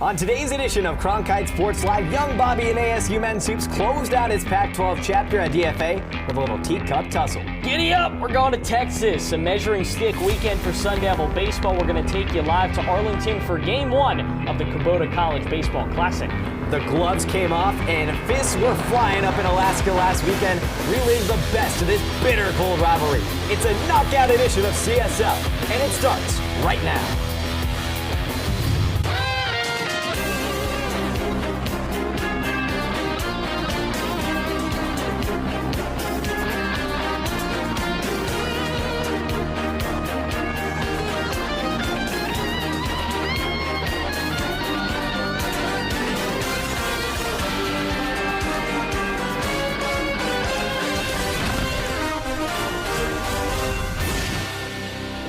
On today's edition of Cronkite Sports Live, young Bobby and ASU men's hoops closed out his Pac-12 chapter at DFA with a little teacup tussle. Giddy up! We're going to Texas. A measuring stick weekend for Sun Devil baseball. We're going to take you live to Arlington for Game 1 of the Kubota College Baseball Classic. The gloves came off and fists were flying up in Alaska last weekend. Relive the best of this bitter cold rivalry. It's a knockout edition of CSL, and it starts right now.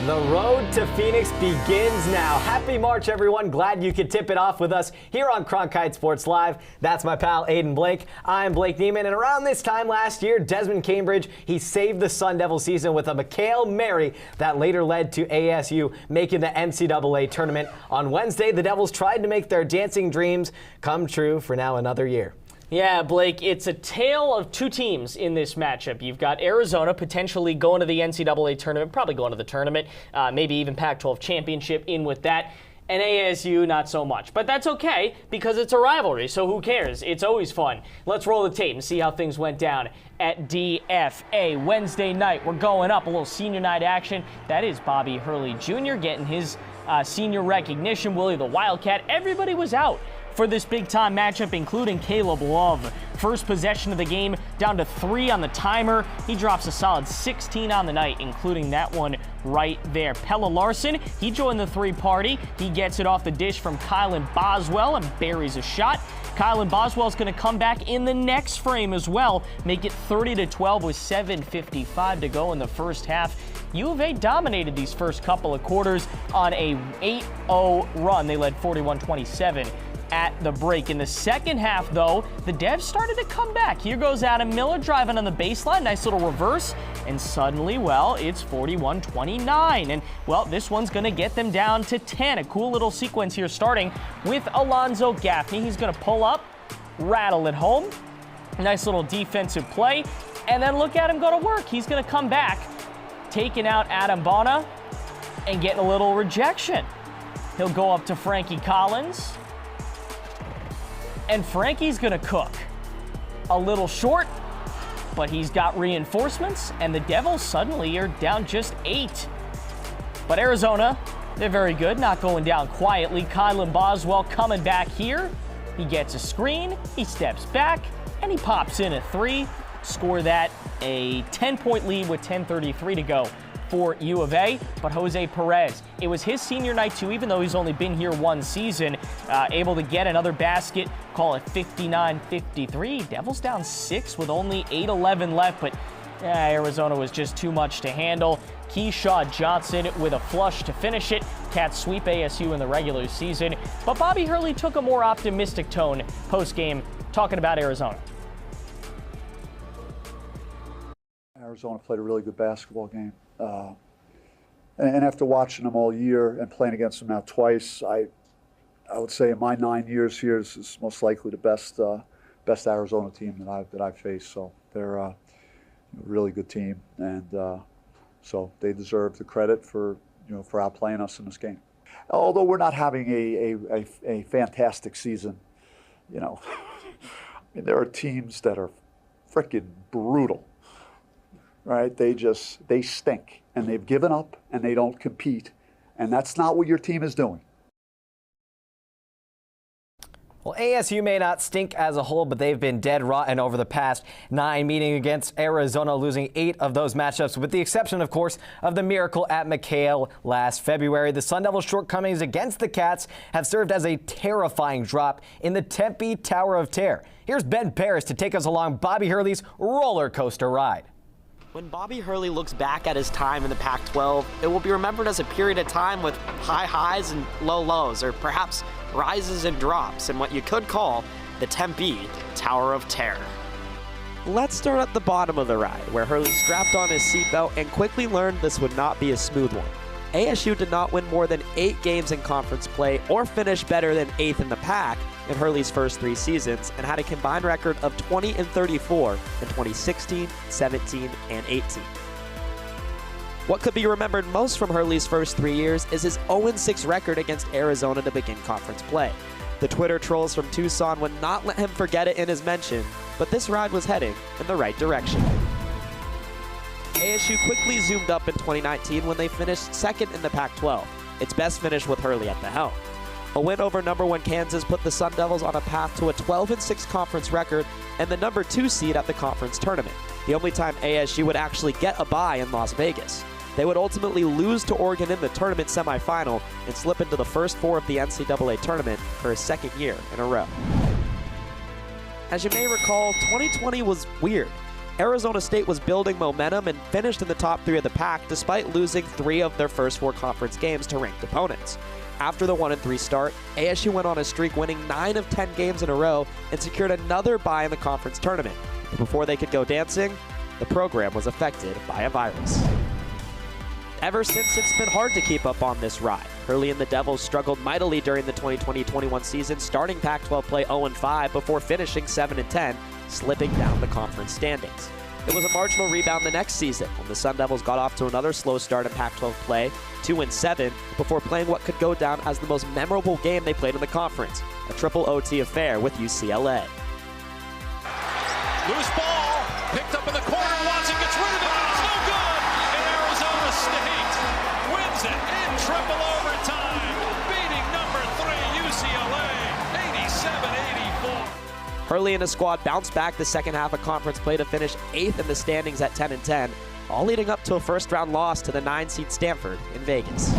The road to Phoenix begins now. Happy March, everyone. Glad you could tip it off with us here on Cronkite Sports Live. That's my pal, Aiden Blake. I'm Blake Neiman, and around this time last year, Desmond Cambridge, he saved the Sun Devil season with a McHale Mary that later led to ASU making the NCAA tournament. On Wednesday, the Devils tried to make their dancing dreams come true for now another year. Yeah, Blake, it's a tale of two teams in this matchup. You've got Arizona potentially going to the NCAA tournament, probably going to the tournament, maybe even Pac-12 championship in with that, and ASU not so much. But that's okay because it's a rivalry, so who cares? It's always fun. Let's roll the tape and see how things went down at DFA. Wednesday night, we're going up, a little senior night action. That is Bobby Hurley Jr. getting his senior recognition. Willie the Wildcat, everybody was out for this big-time matchup, including Caleb Love. First possession of the game, down to 3 on the timer. He drops a solid 16 on the night, including that one right there. Pella Larson, he joined the three party. He gets it off the dish from Kylan Boswell and buries a shot. Kylan Boswell's going to come back in the next frame as well, make it 30-12 with 7:55 to go in the first half. U of A dominated these first couple of quarters on a 8-0 run. They led 41-27 at the break. In the second half, though, the Devs started to come back. Here goes Adam Miller driving on the baseline. Nice little reverse. And suddenly, well, it's 41-29. And, well, this one's going to get them down to 10. A cool little sequence here starting with Alonzo Gaffney. He's going to pull up, rattle it home. Nice little defensive play. And then look at him go to work. He's going to come back, taking out Adam Bona and getting a little rejection. He'll go up to Frankie Collins. And Frankie's going to cook. A little short, but he's got reinforcements, and the Devils suddenly are down just 8. But Arizona, they're very good, not going down quietly. Kylan Boswell coming back here. He gets a screen, he steps back, and he pops in a 3. Score that a 10-point lead with 10:33 to go for U of A. But Jose Perez, it was his senior night too, even though he's only been here one season, able to get another basket, call it 59-53. Devils down 6 with only 8:11 left, but Arizona was just too much to handle. Keyshaw Johnson with a flush to finish it. Cats sweep ASU in the regular season, but Bobby Hurley took a more optimistic tone post-game, talking about Arizona. Arizona played a really good basketball game. And after watching them all year and playing against them now twice, I would say in my 9 years here, this is most likely the best Arizona team that I've faced. So they're a really good team, and so they deserve the credit for outplaying us in this game. Although we're not having a fantastic season, I mean, there are teams that are freaking brutal. Right? They stink, and they've given up, and they don't compete, and that's not what your team is doing. Well, ASU may not stink as a whole, but they've been dead rotten over the past 9, meeting against Arizona, losing 8 of those matchups, with the exception, of course, of the miracle at McHale last February. The Sun Devils' shortcomings against the Cats have served as a terrifying drop in the Tempe Tower of Terror. Here's Ben Paris to take us along Bobby Hurley's roller coaster ride. When Bobby Hurley looks back at his time in the Pac-12, it will be remembered as a period of time with high highs and low lows, or perhaps rises and drops in what you could call the Tempe Tower of Terror. Let's start at the bottom of the ride, where Hurley strapped on his seatbelt and quickly learned this would not be a smooth one. ASU did not win more than 8 games in conference play or finish better than 8th in the pack in Hurley's first 3 seasons, and had a combined record of 20-34 in 2016, 17, and 18. What could be remembered most from Hurley's first 3 years is his 0-6 record against Arizona to begin conference play. The Twitter trolls from Tucson would not let him forget it in his mention, but this ride was heading in the right direction. ASU quickly zoomed up in 2019 when they finished second in the Pac-12, its best finish with Hurley at the helm. A win over number 1 Kansas put the Sun Devils on a path to a 12-6 conference record and the number 2 seed at the conference tournament, the only time ASU would actually get a bye in Las Vegas. They would ultimately lose to Oregon in the tournament semifinal and slip into the first 4 of the NCAA tournament for a second year in a row. As you may recall, 2020 was weird. Arizona State was building momentum and finished in the top 3 of the pack despite losing 3 of their first 4 conference games to ranked opponents. After the 1-3 start, ASU went on a streak winning 9 of 10 games in a row and secured another bye in the conference tournament. But before they could go dancing, the program was affected by a virus. Ever since, it's been hard to keep up on this ride. Hurley and the Devils struggled mightily during the 2020-21 season, starting Pac-12 play 0-5 before finishing 7-10, slipping down the conference standings. It was a marginal rebound the next season when the Sun Devils got off to another slow start in Pac-12 play, 2-7, before playing what could go down as the most memorable game they played in the conference, a triple OT affair with UCLA. Loose ball, picked up in the corner, Watson gets rid of it, but it's no good, and Arizona State wins it in triple overtime, beating number 3 UCLA, 87-84. Hurley and his squad bounced back the second half of conference play to finish 8th in the standings at 10-10, all leading up to a first-round loss to the 9-seed Stanford in Vegas.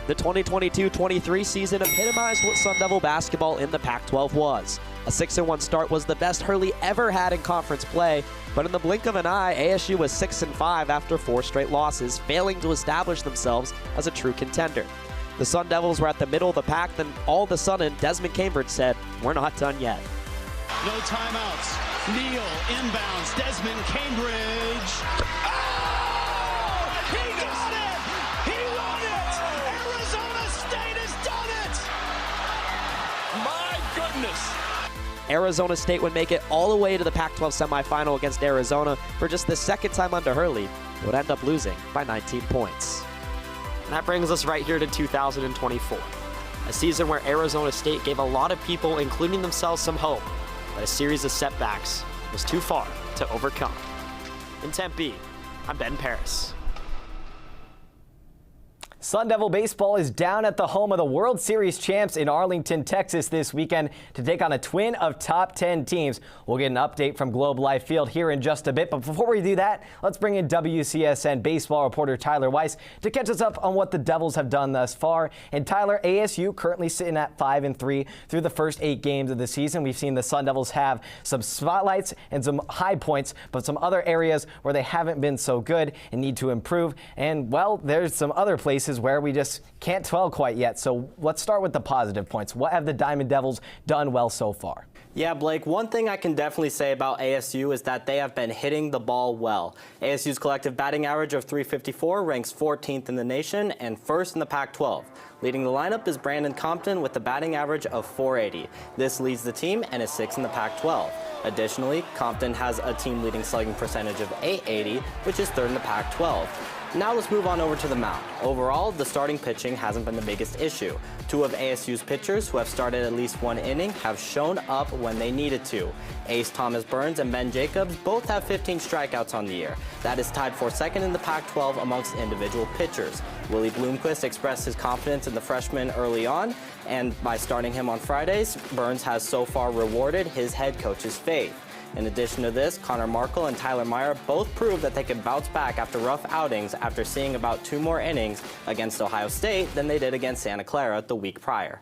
The 2022-23 season epitomized what Sun Devil basketball in the Pac-12 was. A 6-1 start was the best Hurley ever had in conference play, but in the blink of an eye, ASU was 6-5 after 4 straight losses, failing to establish themselves as a true contender. The Sun Devils were at the middle of the pack, then all of a sudden, Desmond Cambridge said, "We're not done yet." No timeouts. Neal inbounds. Desmond Cambridge. Oh! He got it! He won it! Arizona State has done it! My goodness! Arizona State would make it all the way to the Pac-12 semifinal against Arizona for just the second time under Hurley, but would end up losing by 19 points. And that brings us right here to 2024, a season where Arizona State gave a lot of people, including themselves, some hope. But a series of setbacks was too far to overcome. In Tempe, I'm Ben Paris. Sun Devil baseball is down at the home of the World Series champs in Arlington, Texas this weekend to take on a twin of top 10 teams. We'll get an update from Globe Life Field here in just a bit, but before we do that, let's bring in WCSN baseball reporter Tyler Weiss to catch us up on what the Devils have done thus far. And Tyler, ASU currently sitting at 5-3 through the first 8 games of the season. We've seen the Sun Devils have some spotlights and some high points, but some other areas where they haven't been so good and need to improve. And, well, there's some other places where we just can't tell quite yet. So let's start with the positive points. What have the Diamond Devils done well so far? Yeah, Blake, one thing I can definitely say about ASU is that they have been hitting the ball well. ASU's collective batting average of .354 ranks 14th in the nation and first in the Pac-12. Leading the lineup is Brandon Compton with a batting average of .480. This leads the team and is 6th in the Pac-12. Additionally, Compton has a team-leading slugging percentage of .880, which is 3rd in the Pac-12. Now let's move on over to the mound. Overall, the starting pitching hasn't been the biggest issue. 2 of ASU's pitchers who have started at least 1 inning have shown up when they needed to. Ace Thomas Burns and Ben Jacobs both have 15 strikeouts on the year. That is tied for 2nd in the Pac-12 amongst individual pitchers. Willie Bloomquist expressed his confidence in the freshman early on, and by starting him on Fridays, Burns has so far rewarded his head coach's faith. In addition to this, Connor Markle and Tyler Meyer both proved that they could bounce back after rough outings after seeing about 2 more innings against Ohio State than they did against Santa Clara the week prior.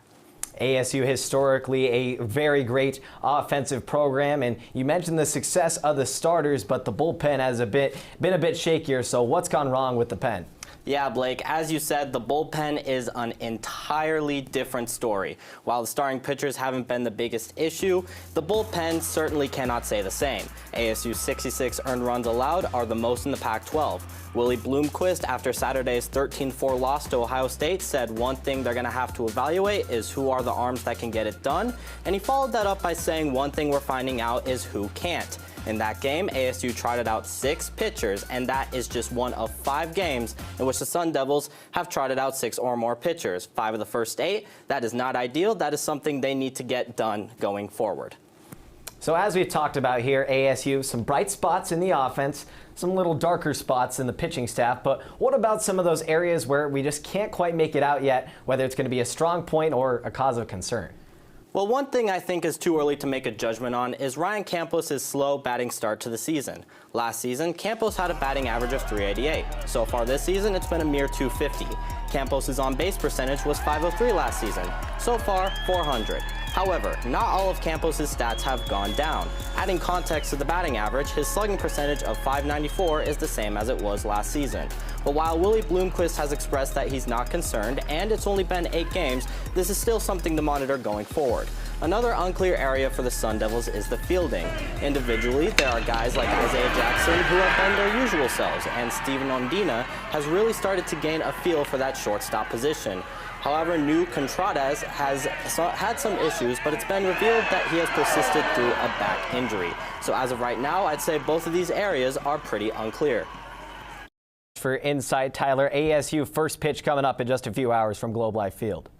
ASU historically a very great offensive program, and you mentioned the success of the starters, but the bullpen has been a bit shakier. So what's gone wrong with the pen? Yeah, Blake, as you said, the bullpen is an entirely different story. While the starting pitchers haven't been the biggest issue, the bullpen certainly cannot say the same. ASU's 66 earned runs allowed are the most in the Pac-12. Willie Bloomquist, after Saturday's 13-4 loss to Ohio State, said one thing they're going to have to evaluate is who are the arms that can get it done, and he followed that up by saying one thing we're finding out is who can't. In that game, ASU trotted out 6 pitchers, and that is just one of 5 games in which the Sun Devils have trotted out 6 or more pitchers. 5 of the first 8, that is not ideal. That is something they need to get done going forward. So as we've talked about here, ASU, some bright spots in the offense, some little darker spots in the pitching staff, but what about some of those areas where we just can't quite make it out yet, whether it's going to be a strong point or a cause of concern? Well, one thing I think is too early to make a judgment on is Ryan Campos' slow batting start to the season. Last season, Campos had a batting average of .388. So far this season, it's been a mere .250. Campos' on-base percentage was .503 last season. So far, .400. However, not all of Campos' stats have gone down. Adding context to the batting average, his slugging percentage of .594 is the same as it was last season. But while Willie Bloomquist has expressed that he's not concerned, and it's only been 8 games, this is still something to monitor going forward. Another unclear area for the Sun Devils is the fielding. Individually, there are guys like Isaiah Jackson who have been their usual selves, and Steven Ondina has really started to gain a feel for that shortstop position. However, New Contreras has had some issues, but it's been revealed that he has persisted through a back injury. So as of right now, I'd say both of these areas are pretty unclear. For Insight, Tyler, ASU first pitch coming up in just a few hours from Globe Life Field.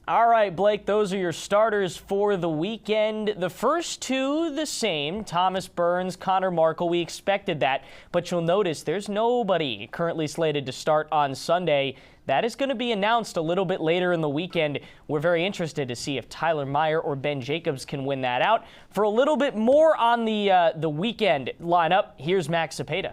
All right, Blake, those are your starters for the weekend. The first 2 the same, Thomas Burns, Connor Markle. We expected that, but you'll notice there's nobody currently slated to start on Sunday. That is going to be announced a little bit later in the weekend. We're very interested to see if Tyler Meyer or Ben Jacobs can win that out. For a little bit more on the weekend lineup, here's Max Cepeda.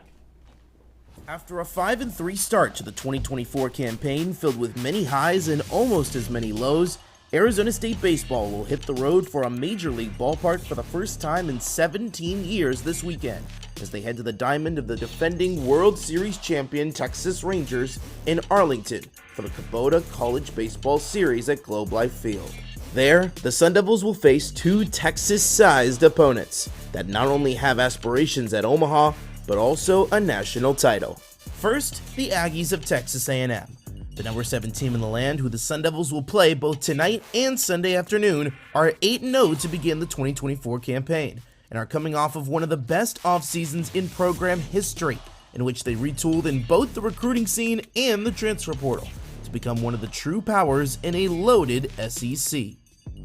After a 5-3 start to the 2024 campaign filled with many highs and almost as many lows, Arizona State baseball will hit the road for a major league ballpark for the first time in 17 years this weekend, as they head to the diamond of the defending World Series champion Texas Rangers in Arlington for the Kubota College Baseball Series at Globe Life Field. There, the Sun Devils will face 2 Texas-sized opponents that not only have aspirations at Omaha, but also a national title. First, the Aggies of Texas A&M. The number 7 team in the land, who the Sun Devils will play both tonight and Sunday afternoon, are 8-0 to begin the 2024 campaign, and are coming off of one of the best off-seasons in program history, in which they retooled in both the recruiting scene and the transfer portal to become one of the true powers in a loaded SEC.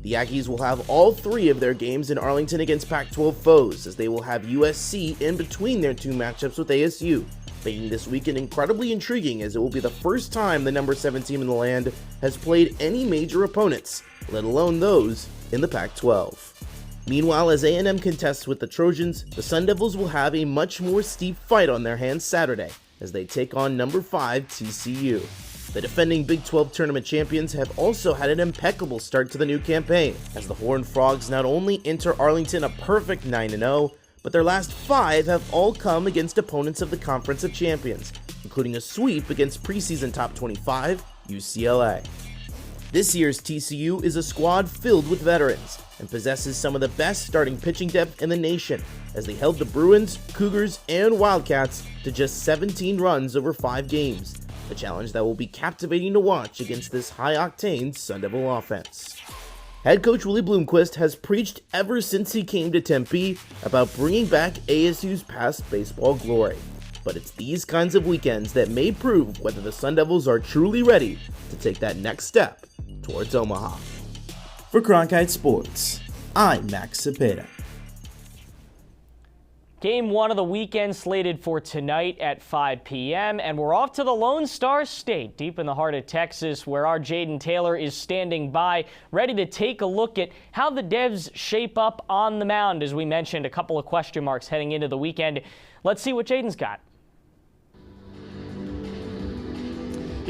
The Aggies will have all 3 of their games in Arlington against Pac-12 foes, as they will have USC in between their 2 matchups with ASU, making this weekend incredibly intriguing, as it will be the first time the number 7 team in the land has played any major opponents, let alone those in the Pac-12. Meanwhile, as A&M contests with the Trojans, the Sun Devils will have a much more steep fight on their hands Saturday, as they take on number 5 TCU. The defending Big 12 tournament champions have also had an impeccable start to the new campaign, as the Horned Frogs not only enter Arlington a perfect 9-0, but their last 5 have all come against opponents of the Conference of Champions, including a sweep against preseason top 25 UCLA. This year's TCU is a squad filled with veterans and possesses some of the best starting pitching depth in the nation, as they held the Bruins, Cougars, and Wildcats to just 17 runs over 5 games. A challenge that will be captivating to watch against this high-octane Sun Devil offense. Head coach Willie Bloomquist has preached ever since he came to Tempe about bringing back ASU's past baseball glory. But it's these kinds of weekends that may prove whether the Sun Devils are truly ready to take that next step towards Omaha. For Cronkite Sports, I'm Max Cepeda. Game 1 of the weekend slated for tonight at 5 p.m. and we're off to the Lone Star State, deep in the heart of Texas, where our Jaden Taylor is standing by, ready to take a look at how the Devs shape up on the mound. As we mentioned, a couple of question marks heading into the weekend. Let's see what Jaden's got.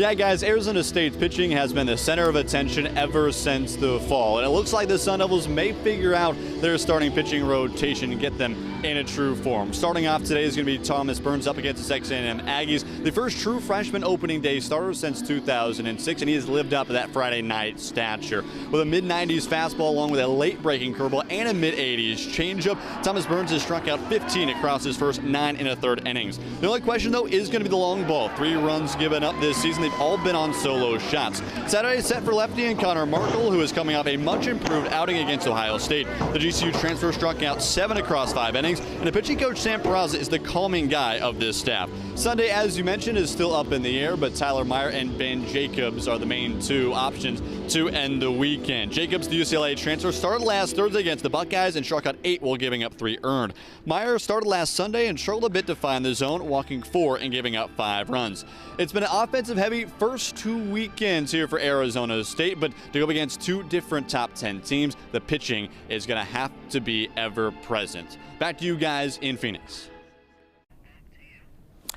Yeah, guys, Arizona State's pitching has been the center of attention ever since the fall, and it looks like the Sun Devils may figure out their starting pitching rotation and get them in a true form. Starting off today is going to be Thomas Burns up against the Texas A&M Aggies, the first true freshman opening day starter since 2006, and he has lived up to that Friday night stature. With a mid-90s fastball along with a late-breaking curveball and a mid-80s changeup, Thomas Burns has struck out 15 across his first 9 1/3 innings. The only question, though, is going to be the long ball. 3 runs given up this season. They've all been on solo shots. Saturday set for lefty and Connor Markle, who is coming off a much-improved outing against Ohio State. The GCU transfer struck out 7 across 5 innings, and the pitching coach Sam Peraza is the calming guy of this staff. Sunday, as you mentioned, is still up in the air, but Tyler Meyer and Ben Jacobs are the main 2 options to end the weekend. Jacobs, the UCLA transfer, started last Thursday against the Buckeyes and struck out 8 while giving up 3 earned. Meyer started last Sunday and struggled a bit to find the zone, walking 4 and giving up 5 runs. It's been an offensive-heavy first 2 weekends here for Arizona State, but to go up against 2 different top 10 teams, the pitching is going to have to be ever present. Back to you guys in Phoenix.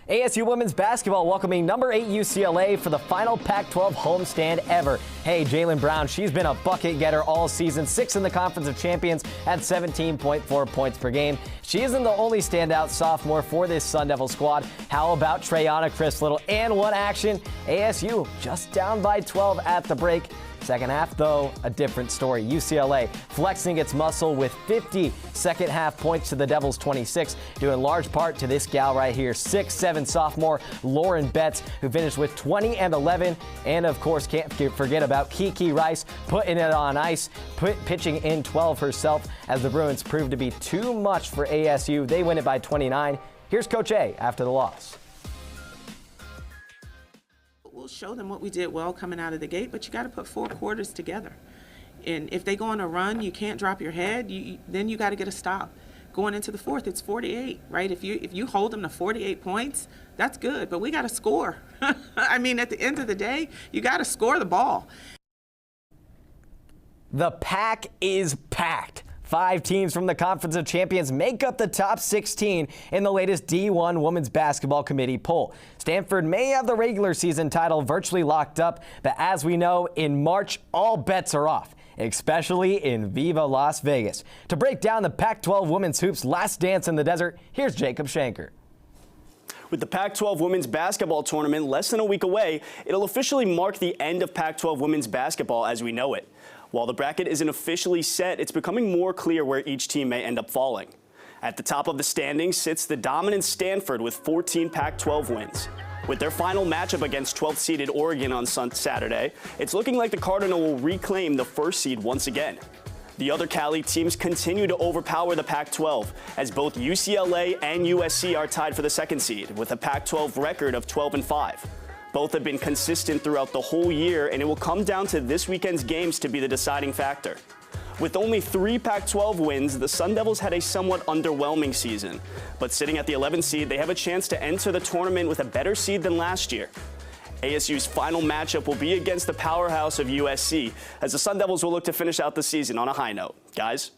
ASU women's basketball welcoming number 8 UCLA for the final Pac-12 homestand ever. Hey, Jaylen Brown, she's been a bucket getter all season, 6th in the Conference of Champions at 17.4 points per game. She isn't the only standout sophomore for this Sun Devil squad. How about Treyana Chris Little and one action? ASU just down by 12 at the break. Second half, though, a different story. UCLA flexing its muscle with 50 second half points to the Devils' 26, due in large part to this gal right here, 6'7" sophomore Lauren Betts, who finished with 20 and 11. And, of course, can't forget about Kiki Rice putting it on ice, pitching in 12 herself as the Bruins proved to be too much for ASU. They win it by 29. Here's Coach A after the loss. We'll show them what we did well coming out of the gate, but you got to put 4 quarters together. And if they go on a run, you can't drop your head. Then you got to get a stop. Going into the 4th, it's 48, right? If you hold them to 48 points, that's good. But we got to score. I mean, at the end of the day, you got to score the ball. The pack is packed. 5 teams from the Conference of Champions make up the top 16 in the latest D1 Women's Basketball Committee poll. Stanford may have the regular season title virtually locked up, but as we know, in March, all bets are off, especially in Viva Las Vegas. To break down the Pac-12 Women's Hoops last dance in the desert, here's Jacob Shanker. With the Pac-12 Women's Basketball Tournament less than a week away, it'll officially mark the end of Pac-12 Women's Basketball as we know it. While the bracket isn't officially set, it's becoming more clear where each team may end up falling. At the top of the standings sits the dominant Stanford with 14 Pac-12 wins. With their final matchup against 12th-seeded Oregon on Saturday, it's looking like the Cardinal will reclaim the first seed once again. The other Cali teams continue to overpower the Pac-12, as both UCLA and USC are tied for the second seed, with a Pac-12 record of 12-5. Both have been consistent throughout the whole year, and it will come down to this weekend's games to be the deciding factor. With only 3 Pac-12 wins, the Sun Devils had a somewhat underwhelming season. But sitting at the 11th seed, they have a chance to enter the tournament with a better seed than last year. ASU's final matchup will be against the powerhouse of USC, as the Sun Devils will look to finish out the season on a high note. Guys?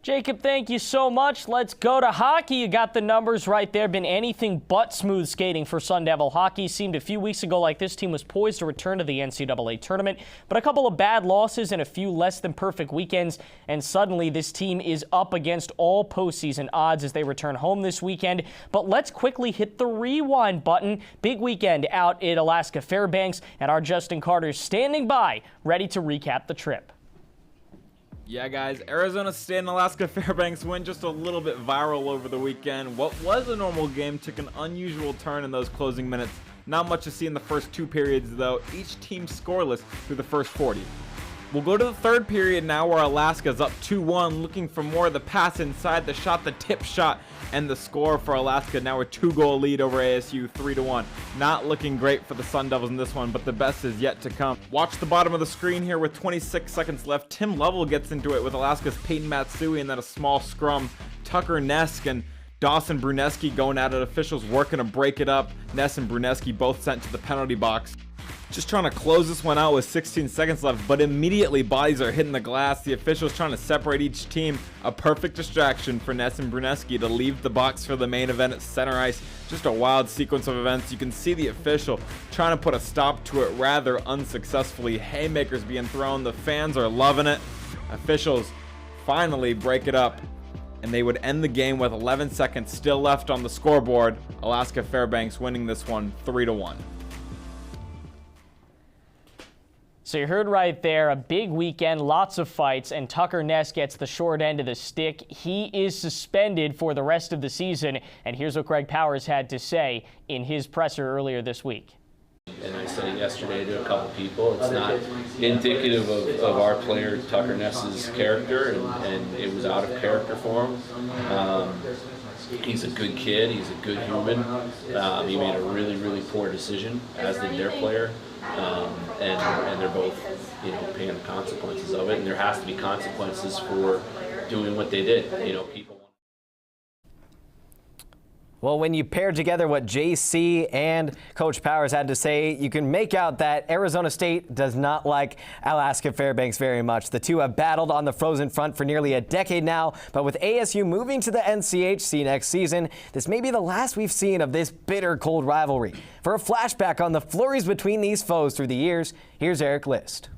Jacob, thank you so much. Let's go to hockey. You got the numbers right there. Been anything but smooth skating for Sun Devil hockey. Seemed a few weeks ago like this team was poised to return to the NCAA tournament, but a couple of bad losses and a few less than perfect weekends, and suddenly this team is up against all postseason odds as they return home this weekend. But let's quickly hit the rewind button. Big weekend out at Alaska Fairbanks, and our Justin Carter's standing by, ready to recap the trip. Yeah, guys, Arizona State and Alaska Fairbanks went just a little bit viral over the weekend. What was a normal game took an unusual turn in those closing minutes. Not much to see in the first 2 periods, though. Each team scoreless through the first 40. We'll go to the third period now, where Alaska's up 2-1, looking for more of the pass inside, the shot, the tip shot, and the score for Alaska. Now a 2-goal lead over ASU, 3-1. Not looking great for the Sun Devils in this one, but the best is yet to come. Watch the bottom of the screen here with 26 seconds left. Tim Lovell gets into it with Alaska's Peyton Matsui, and then a small scrum. Tucker Nesk and Dawson Bruneski going at it, officials working to break it up. Ness and Bruneski both sent to the penalty box. Just trying to close this one out with 16 seconds left, but immediately bodies are hitting the glass. The officials trying to separate each team. A perfect distraction for Ness and Bruneski to leave the box for the main event at center ice. Just a wild sequence of events. You can see the official trying to put a stop to it rather unsuccessfully. Haymakers being thrown. The fans are loving it. Officials finally break it up, and they would end the game with 11 seconds still left on the scoreboard. Alaska Fairbanks winning this one 3-1. So you heard right there, a big weekend, lots of fights, and Tucker Ness gets the short end of the stick. He is suspended for the rest of the season, and here's what Greg Powers had to say in his presser earlier this week. And I said it yesterday to a couple people. It's not indicative of our player Tucker Ness's character, and it was out of character for him. He's a good kid. He's a good human. He made a really, really poor decision, as did their player. And they're both, paying the consequences of it. And there has to be consequences for doing what they did. People. Well, when you pair together what JC and Coach Powers had to say, you can make out that Arizona State does not like Alaska Fairbanks very much. The two have battled on the frozen front for nearly a decade now, but with ASU moving to the NCHC next season, this may be the last we've seen of this bitter cold rivalry. For a flashback on the flurries between these foes through the years, here's Eric List.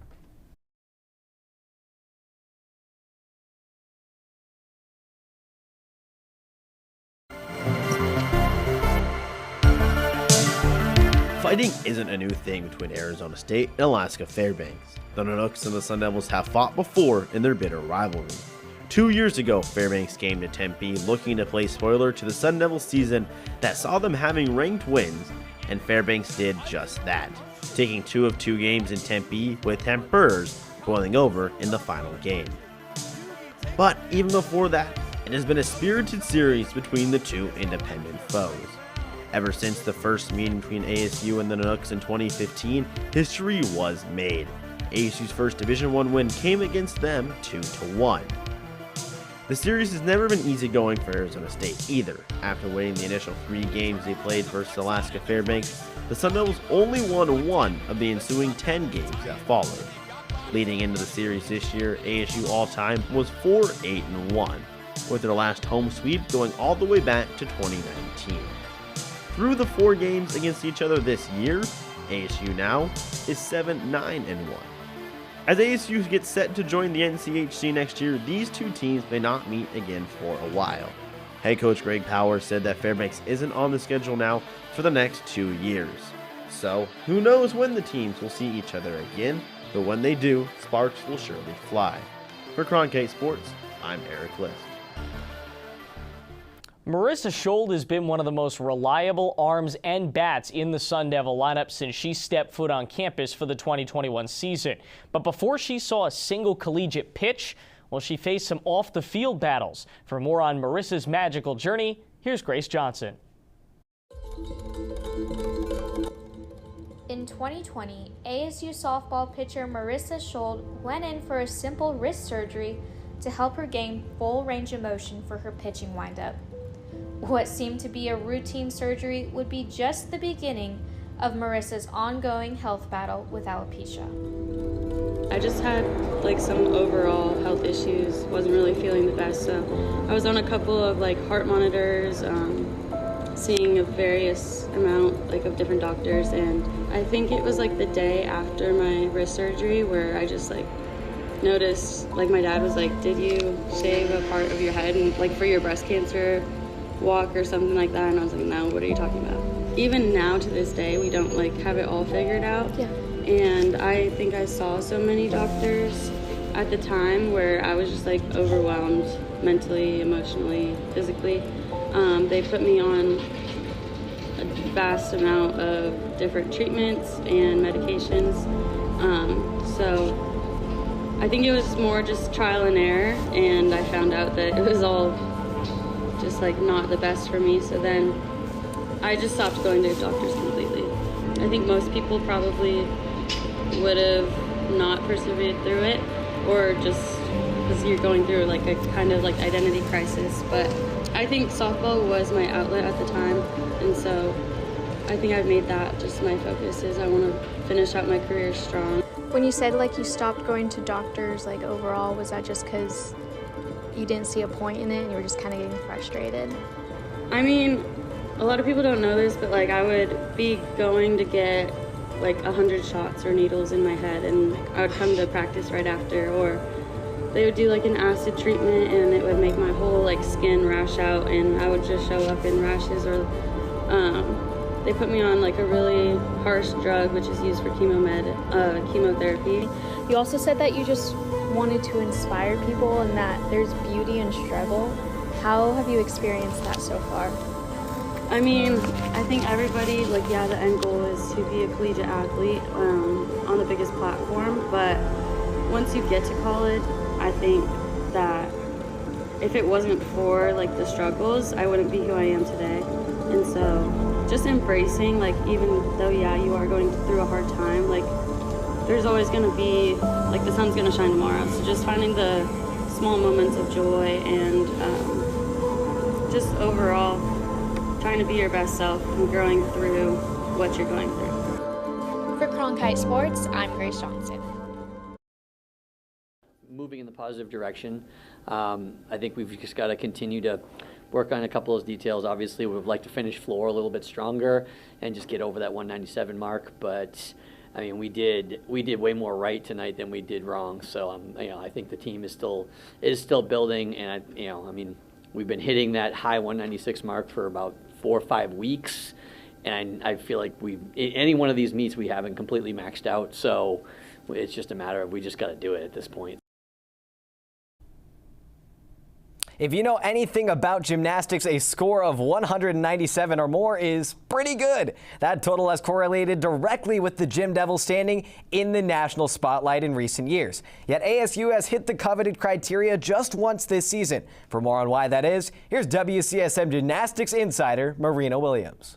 Fighting isn't a new thing between Arizona State and Alaska Fairbanks. The Nanooks and the Sun Devils have fought before in their bitter rivalry. 2 years ago, Fairbanks came to Tempe looking to play spoiler to the Sun Devils season that saw them having ranked wins, and Fairbanks did just that, taking 2 of 2 games in Tempe, with Tempers boiling over in the final game. But even before that, it has been a spirited series between the two independent foes. Ever since the first meeting between ASU and the Nanooks in 2015, history was made. ASU's first Division I win came against them 2-1. The series has never been easy going for Arizona State either. After winning the initial 3 games they played versus Alaska Fairbanks, the Sun Devils only won 1 of the ensuing 10 games that followed. Leading into the series this year, ASU all-time was 4-8-1, with their last home sweep going all the way back to 2019. Through the 4 games against each other this year, ASU now is 7-9-1. As ASU gets set to join the NCHC next year, these two teams may not meet again for a while. Head coach Greg Powers said that Fairbanks isn't on the schedule now for the next 2 years. So, who knows when the teams will see each other again, but when they do, sparks will surely fly. For Cronkite Sports, I'm Eric List. Marissa Schold has been one of the most reliable arms and bats in the Sun Devil lineup since she stepped foot on campus for the 2021 season. But before she saw a single collegiate pitch, well, she faced some off-the-field battles. For more on Marissa's magical journey, here's Grace Johnson. In 2020, ASU softball pitcher Marissa Schold went in for a simple wrist surgery to help her gain full range of motion for her pitching windup. What seemed to be a routine surgery would be just the beginning of Marissa's ongoing health battle with alopecia. I just had some overall health issues, wasn't really feeling the best, so I was on a couple of heart monitors, seeing a various amount of different doctors, and I think it was the day after my wrist surgery where I just noticed, my dad was did you shave a part of your head and for your breast cancer walk or something like that, and I was no, what are you talking about? Even now to this day, we don't have it all figured out. Yeah. And I think I saw so many doctors at the time where I was just overwhelmed mentally, emotionally, physically. They put me on a vast amount of different treatments and medications. So I think it was more just trial and error, and I found out that it was all just not the best for me, so then I just stopped going to doctors completely. I think most people probably would have not persevered through it, or just because you're going through a kind of identity crisis, but I think softball was my outlet at the time, and so I think I've made that just my focus is I want to finish out my career strong. When you said like you stopped going to doctors, like overall, was that just because you didn't see a point in it and you were just kind of getting frustrated? I mean, a lot of people don't know this, but like I would be going to get like 100 shots or needles in my head, and I would come to practice right after, or they would do like an acid treatment and it would make my whole like skin rash out, and I would just show up in rashes, or they put me on like a really harsh drug which is used for chemotherapy. You also said that you just wanted to inspire people and that there's beauty in struggle. How have you experienced that so far? I mean, I think everybody, like, yeah, the end goal is to be a collegiate athlete on the biggest platform, but once you get to college, I think that if it wasn't for like the struggles, I wouldn't be who I am today. And so just embracing, like, even though, yeah, you are going through a hard time, like, there's always going to be, like, the sun's going to shine tomorrow. So just finding the small moments of joy and just overall trying to be your best self and growing through what you're going through. For Cronkite Sports, I'm Grace Johnson. Moving in the positive direction. I think we've just got to continue to work on a couple of those details. Obviously, we would like to finish floor a little bit stronger and just get over that 197 mark. But I mean, we did way more right tonight than we did wrong. So I think the team is still building, and I mean, we've been hitting that high 196 mark for about 4 or 5 weeks, and I feel like any one of these meets we haven't completely maxed out. So it's just a matter of we just got to do it at this point. If you know anything about gymnastics, a score of 197 or more is pretty good. That total has correlated directly with the Gym Devils standing in the national spotlight in recent years. Yet ASU has hit the coveted criteria just once this season. For more on why that is, here's WCSM gymnastics insider Marina Williams.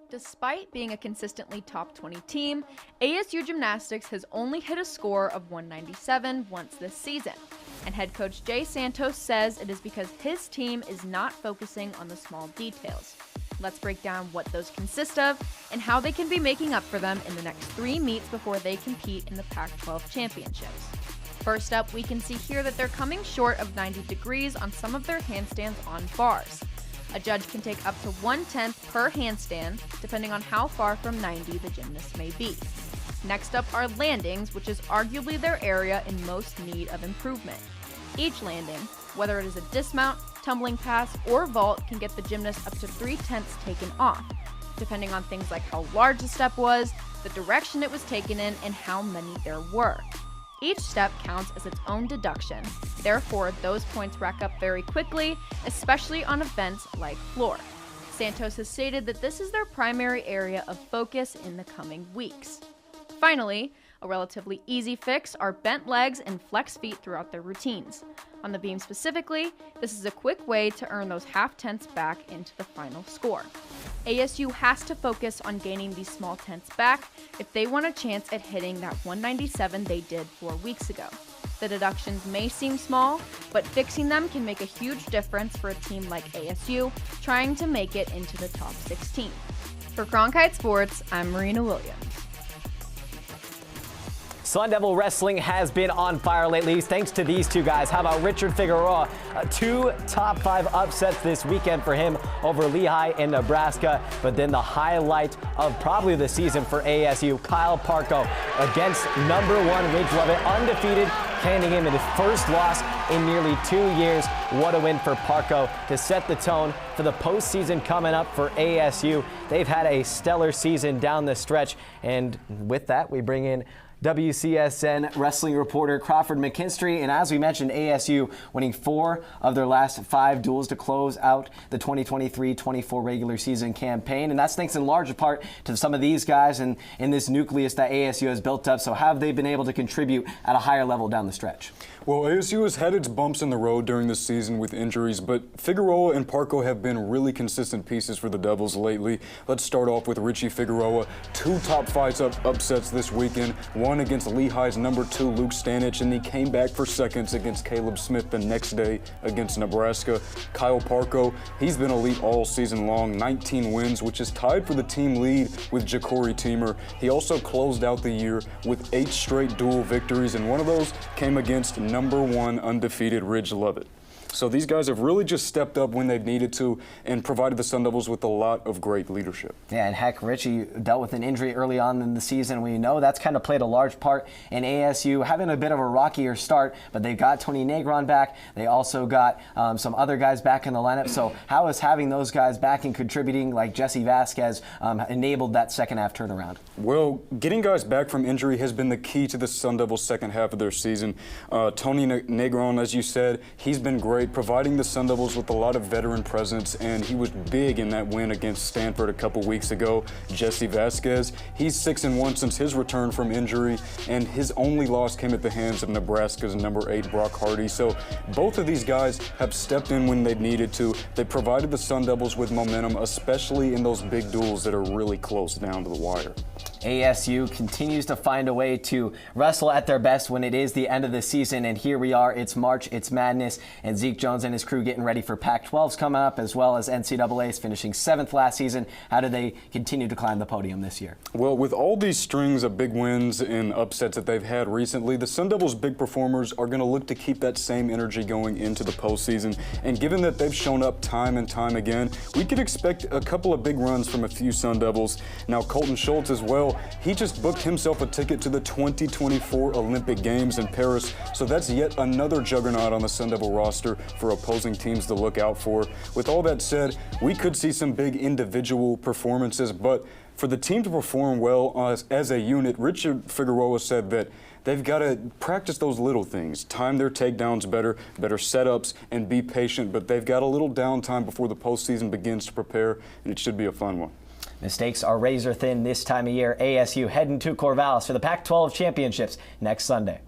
Despite being a consistently top 20 team, ASU Gymnastics has only hit a score of 197 once this season. And head coach Jay Santos says it is because his team is not focusing on the small details. Let's break down what those consist of and how they can be making up for them in the next 3 meets before they compete in the Pac-12 championships. First up, we can see here that they're coming short of 90 degrees on some of their handstands on bars. A judge can take up to 1/10 per handstand, depending on how far from 90 the gymnast may be. Next up are landings, which is arguably their area in most need of improvement. Each landing, whether it is a dismount, tumbling pass, or vault, can get the gymnast up to 3/10 taken off, depending on things like how large the step was, the direction it was taken in, and how many there were. Each step counts as its own deduction. Therefore, those points rack up very quickly, especially on events like floor. Santos has stated that this is their primary area of focus in the coming weeks. Finally, a relatively easy fix are bent legs and flex feet throughout their routines. On the beam specifically, this is a quick way to earn those half-tenths back into the final score. ASU has to focus on gaining these small tenths back if they want a chance at hitting that 197 they did 4 weeks ago. The deductions may seem small, but fixing them can make a huge difference for a team like ASU trying to make it into the top 16. For Cronkite Sports, I'm Marina Williams. Sun Devil Wrestling has been on fire lately thanks to these two guys. How about Richard Figueroa? 2 top 5 upsets this weekend for him over Lehigh and Nebraska. But then the highlight of probably the season for ASU, Kyle Parko against #1 Ridge Lovett, undefeated, handing him his first loss in nearly 2 years. What a win for Parko to set the tone for the postseason coming up for ASU. They've had a stellar season down the stretch. And with that, we bring in WCSN wrestling reporter Crawford McKinstry, and as we mentioned, ASU winning 4 of their last 5 duels to close out the 2023-24 regular season campaign, and that's thanks in large part to some of these guys and in this nucleus that ASU has built up. So have they been able to contribute at a higher level down the stretch? Well, ASU has had its bumps in the road during this season with injuries, but Figueroa and Parko have been really consistent pieces for the Devils lately. Let's start off with Richie Figueroa. 2 top 5 upsets this weekend, one won against Lehigh's number 2 Luke Stanich, and he came back for seconds against Caleb Smith the next day against Nebraska. Kyle Parko, he's been elite all season long, 19 wins, which is tied for the team lead with Ja'Cory Teamer. He also closed out the year with 8 straight dual victories, and one of those came against number 1 undefeated Ridge Lovett. So these guys have really just stepped up when they've needed to and provided the Sun Devils with a lot of great leadership. Yeah, and heck, Richie dealt with an injury early on in the season. We know that's kind of played a large part in ASU having a bit of a rockier start, but they got Tony Negron back. They also got some other guys back in the lineup. So how is having those guys back and contributing like Jesse Vasquez enabled that second half turnaround? Well, getting guys back from injury has been the key to the Sun Devils' second half of their season. Tony Negron, as you said, he's been great, providing the Sun Devils with a lot of veteran presence, and he was big in that win against Stanford a couple weeks ago. Jesse Vasquez, he's 6-1 since his return from injury, and his only loss came at the hands of Nebraska's number 8 Brock Hardy. So both of these guys have stepped in when they needed to. They provided the Sun Devils with momentum, especially in those big duels that are really close down to the wire. ASU continues to find a way to wrestle at their best when it is the end of the season, and here we are. It's March, it's madness, and Zeke Jones and his crew getting ready for Pac-12's coming up, as well as NCAA's finishing 7th last season. How do they continue to climb the podium this year? Well, with all these strings of big wins and upsets that they've had recently, the Sun Devils' big performers are going to look to keep that same energy going into the postseason. And given that they've shown up time and time again, we could expect a couple of big runs from a few Sun Devils. Now, Colton Schultz as well, he just booked himself a ticket to the 2024 Olympic Games in Paris, so that's yet another juggernaut on the Sun Devil roster for opposing teams to look out for. With all that said, we could see some big individual performances, but for the team to perform well as a unit, Richard Figueroa said that they've got to practice those little things, time their takedowns better setups, and be patient, but they've got a little downtime before the postseason begins to prepare, and it should be a fun one. Mistakes are razor thin this time of year. ASU heading to Corvallis for the Pac-12 championships next Sunday.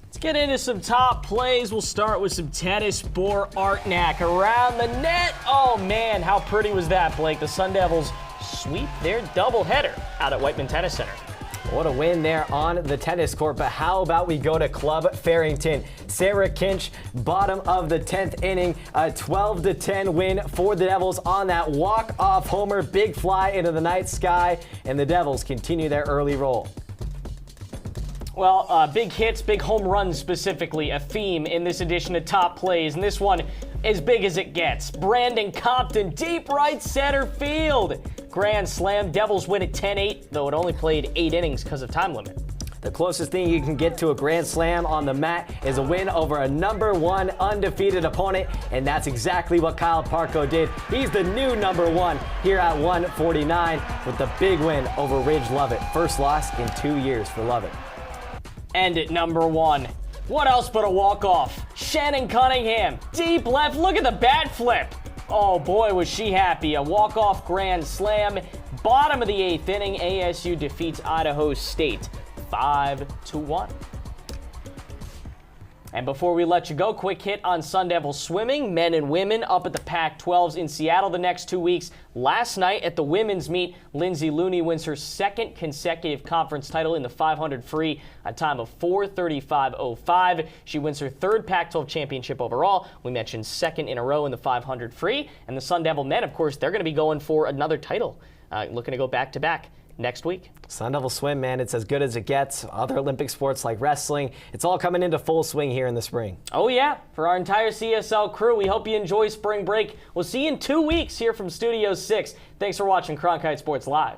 Let's get into some top plays. We'll start with some tennis. Boer Artnak around the net. Oh man, how pretty was that, Blake? The Sun Devils sweep their doubleheader out at Whiteman Tennis Center. What a win there on the tennis court, but how about we go to Club Farrington? Sarah Kinch, bottom of the 10th inning, a 12-10 win for the Devils on that walk-off homer, big fly into the night sky, and the Devils continue their early roll. Well, big hits, big home runs specifically, a theme in this edition of Top Plays, and this one as big as it gets. Brandon Compton, deep right center field. Grand slam, Devils win at 10-8, though it only played 8 innings because of time limit. The closest thing you can get to a grand slam on the mat is a win over a number 1 undefeated opponent, and that's exactly what Kyle Parko did. He's the new number 1 here at 149 with the big win over Ridge Lovett. First loss in 2 years for Lovett. And at number 1, what else but a walk-off? Shannon Cunningham, deep left, look at the bat flip. Oh boy, was she happy. A walk-off grand slam. Bottom of the 8th inning, ASU defeats Idaho State 5-1. And before we let you go, quick hit on Sun Devil swimming. Men and women up at the Pac-12s in Seattle the next 2 weeks. Last night at the women's meet, Lindsay Looney wins her 2nd consecutive conference title in the 500 free, a time of 4:35.05. She wins her 3rd Pac-12 championship overall. We mentioned 2nd in a row in the 500 free. And the Sun Devil men, of course, they're going to be going for another title, looking to go back-to-back next week. Sun Devil swim, man, it's as good as it gets. Other Olympic sports like wrestling, it's all coming into full swing here in the spring. Oh yeah, for our entire CSL crew, we hope you enjoy spring break. We'll see you in 2 weeks here from Studio 6. Thanks for watching Cronkite Sports Live.